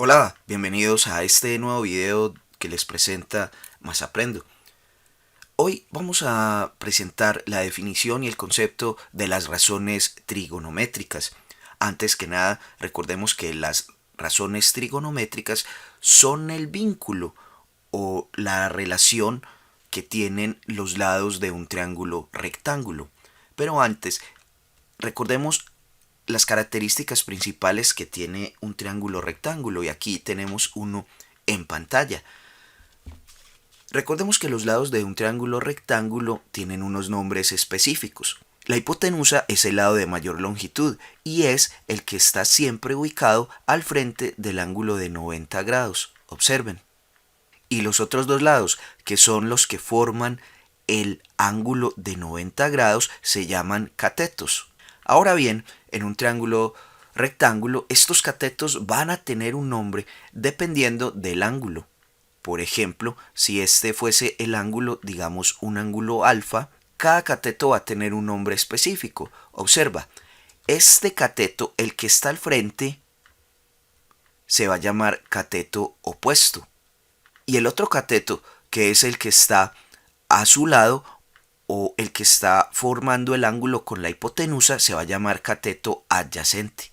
Hola, bienvenidos a este nuevo video que les presenta Más Aprendo. Hoy vamos a presentar la definición y el concepto de las razones trigonométricas. Antes que nada, recordemos que las razones trigonométricas son el vínculo o la relación que tienen los lados de un triángulo rectángulo. Pero antes, recordemos las características principales que tiene un triángulo rectángulo y aquí tenemos uno en pantalla. Recordemos que los lados de un triángulo rectángulo tienen unos nombres específicos. La hipotenusa es el lado de mayor longitud y es el que está siempre ubicado al frente del ángulo de 90 grados. Observen. Y los otros dos lados, que son los que forman el ángulo de 90 grados, se llaman catetos. Ahora bien, en un triángulo rectángulo, estos catetos van a tener un nombre dependiendo del ángulo. Por ejemplo, si este fuese el ángulo, digamos un ángulo alfa, cada cateto va a tener un nombre específico. Observa, este cateto, el que está al frente, se va a llamar cateto opuesto. Y el otro cateto, que es el que está a su lado o el que está formando el ángulo con la hipotenusa, se va a llamar cateto adyacente.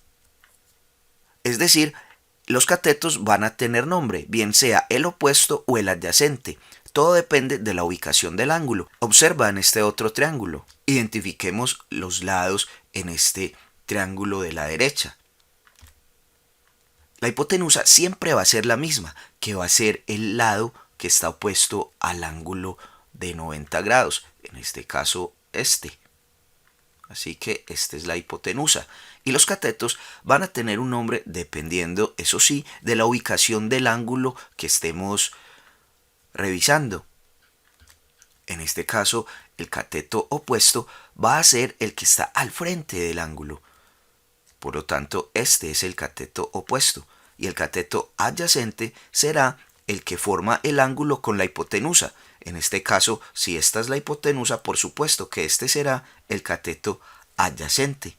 Es decir, los catetos van a tener nombre, bien sea el opuesto o el adyacente. Todo depende de la ubicación del ángulo. Observa en este otro triángulo. Identifiquemos los lados en este triángulo de la derecha. La hipotenusa siempre va a ser la misma, que va a ser el lado que está opuesto al ángulo de 90 grados, en este caso este. Así que esta es la hipotenusa. Y los catetos van a tener un nombre dependiendo, eso sí, de la ubicación del ángulo que estemos revisando. En este caso, el cateto opuesto va a ser el que está al frente del ángulo. Por lo tanto, este es el cateto opuesto. Y el cateto adyacente será el que forma el ángulo con la hipotenusa. En este caso, si esta es la hipotenusa, por supuesto que este será el cateto adyacente.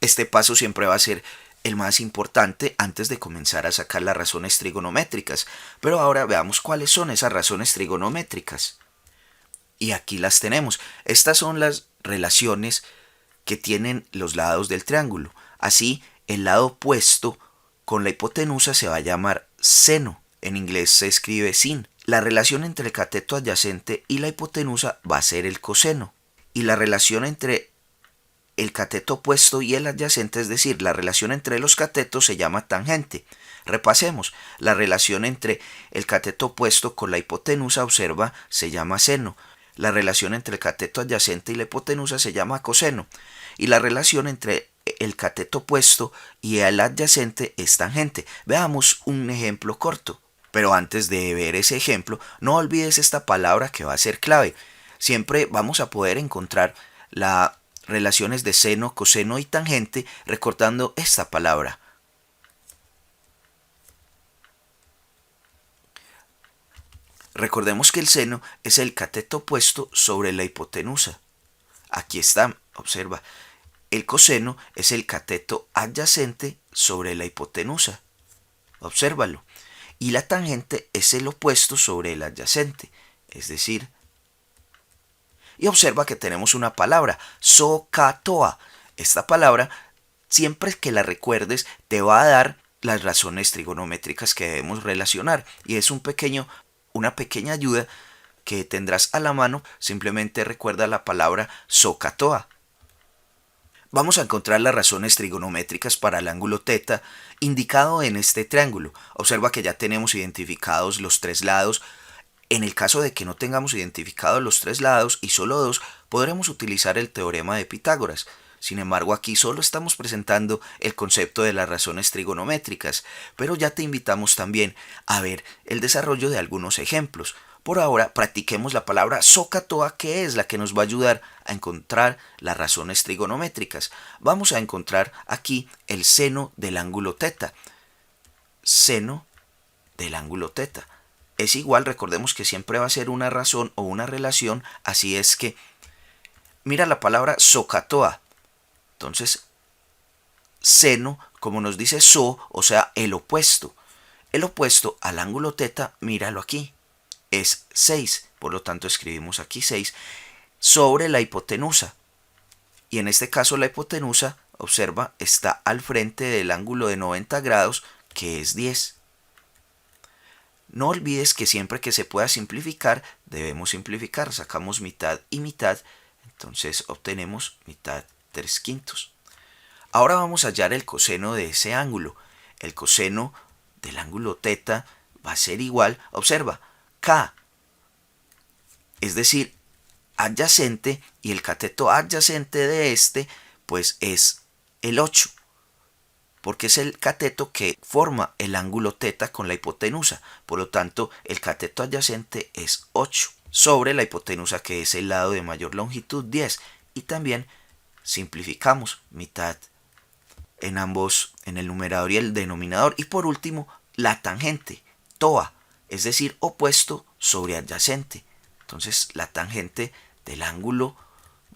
Este paso siempre va a ser el más importante antes de comenzar a sacar las razones trigonométricas. Pero ahora veamos cuáles son esas razones trigonométricas. Y aquí las tenemos. Estas son las relaciones que tienen los lados del triángulo. Así, el lado opuesto con la hipotenusa se va a llamar seno. En inglés se escribe sin. La relación entre el cateto adyacente y la hipotenusa va a ser el coseno. Y la relación entre el cateto opuesto y el adyacente, es decir, la relación entre los catetos, se llama tangente. Repasemos. La relación entre el cateto opuesto con la hipotenusa, observa, se llama seno. La relación entre el cateto adyacente y la hipotenusa se llama coseno. Y la relación entre el cateto opuesto y el adyacente es tangente. Veamos un ejemplo corto. Pero antes de ver ese ejemplo, no olvides esta palabra que va a ser clave. Siempre vamos a poder encontrar las relaciones de seno, coseno y tangente recordando esta palabra. Recordemos que el seno es el cateto opuesto sobre la hipotenusa. Aquí está, observa. El coseno es el cateto adyacente sobre la hipotenusa. Obsérvalo. Y la tangente es el opuesto sobre el adyacente. Es decir, y observa que tenemos una palabra, SOHCAHTOA. Esta palabra, siempre que la recuerdes, te va a dar las razones trigonométricas que debemos relacionar. Y es una pequeña ayuda que tendrás a la mano. Simplemente recuerda la palabra SOHCAHTOA. Vamos a encontrar las razones trigonométricas para el ángulo θ indicado en este triángulo. Observa que ya tenemos identificados los tres lados. En el caso de que no tengamos identificados los tres lados y solo dos, podremos utilizar el teorema de Pitágoras. Sin embargo, aquí solo estamos presentando el concepto de las razones trigonométricas, pero ya te invitamos también a ver el desarrollo de algunos ejemplos. Por ahora, practiquemos la palabra SOHCAHTOA, que es la que nos va a ayudar a encontrar las razones trigonométricas. Vamos a encontrar aquí el seno del ángulo θ. Seno del ángulo θ. Es igual, recordemos que siempre va a ser una razón o una relación, así es que mira la palabra SOHCAHTOA. Entonces, seno como nos dice o sea, el opuesto. El opuesto al ángulo θ, míralo aquí, es 6. Por lo tanto, escribimos aquí 6 sobre la hipotenusa. Y en este caso la hipotenusa, observa, está al frente del ángulo de 90 grados, que es 10. No olvides que siempre que se pueda simplificar, debemos simplificar. Sacamos mitad y mitad, entonces obtenemos mitad 3/5. Ahora vamos a hallar el coseno de ese ángulo. El coseno del ángulo θ va a ser igual, observa, K, es decir, adyacente, y el cateto adyacente de este, pues es el 8, porque es el cateto que forma el ángulo θ con la hipotenusa. Por lo tanto, el cateto adyacente es 8 sobre la hipotenusa, que es el lado de mayor longitud, 10. Y también simplificamos mitad en ambos, en el numerador y el denominador. Y por último, la tangente, TOA, es decir, opuesto sobre adyacente. Entonces, la tangente del ángulo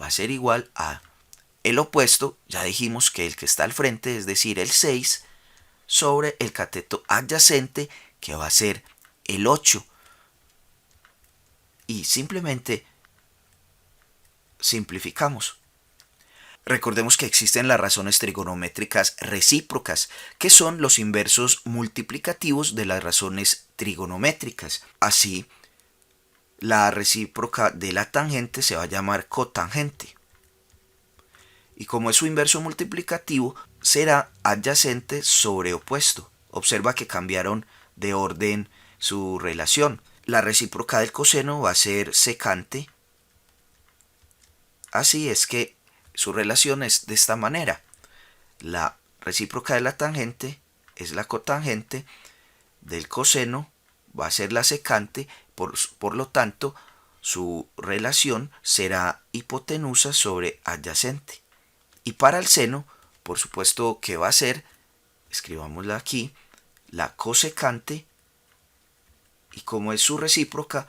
va a ser igual a el opuesto, ya dijimos que el que está al frente, es decir, el 6, sobre el cateto adyacente, que va a ser el 8. Y simplemente simplificamos. Recordemos que existen las razones trigonométricas recíprocas, que son los inversos multiplicativos de las razones trigonométricas. Así, la recíproca de la tangente se va a llamar cotangente. Y como es su inverso multiplicativo, será adyacente sobre opuesto. Observa que cambiaron de orden su relación. La recíproca del coseno va a ser secante. Así es que su relación es de esta manera. La recíproca de la tangente es la cotangente del coseno, va a ser la secante, por lo tanto, su relación será hipotenusa sobre adyacente. Y para el seno, por supuesto que va a ser, escribámosla aquí, la cosecante, y como es su recíproca,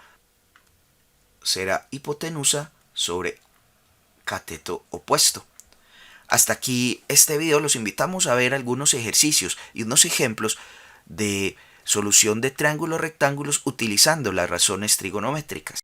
será hipotenusa sobre cateto opuesto. Hasta aquí este video. Los invitamos a ver algunos ejercicios y unos ejemplos de solución de triángulos rectángulos utilizando las razones trigonométricas.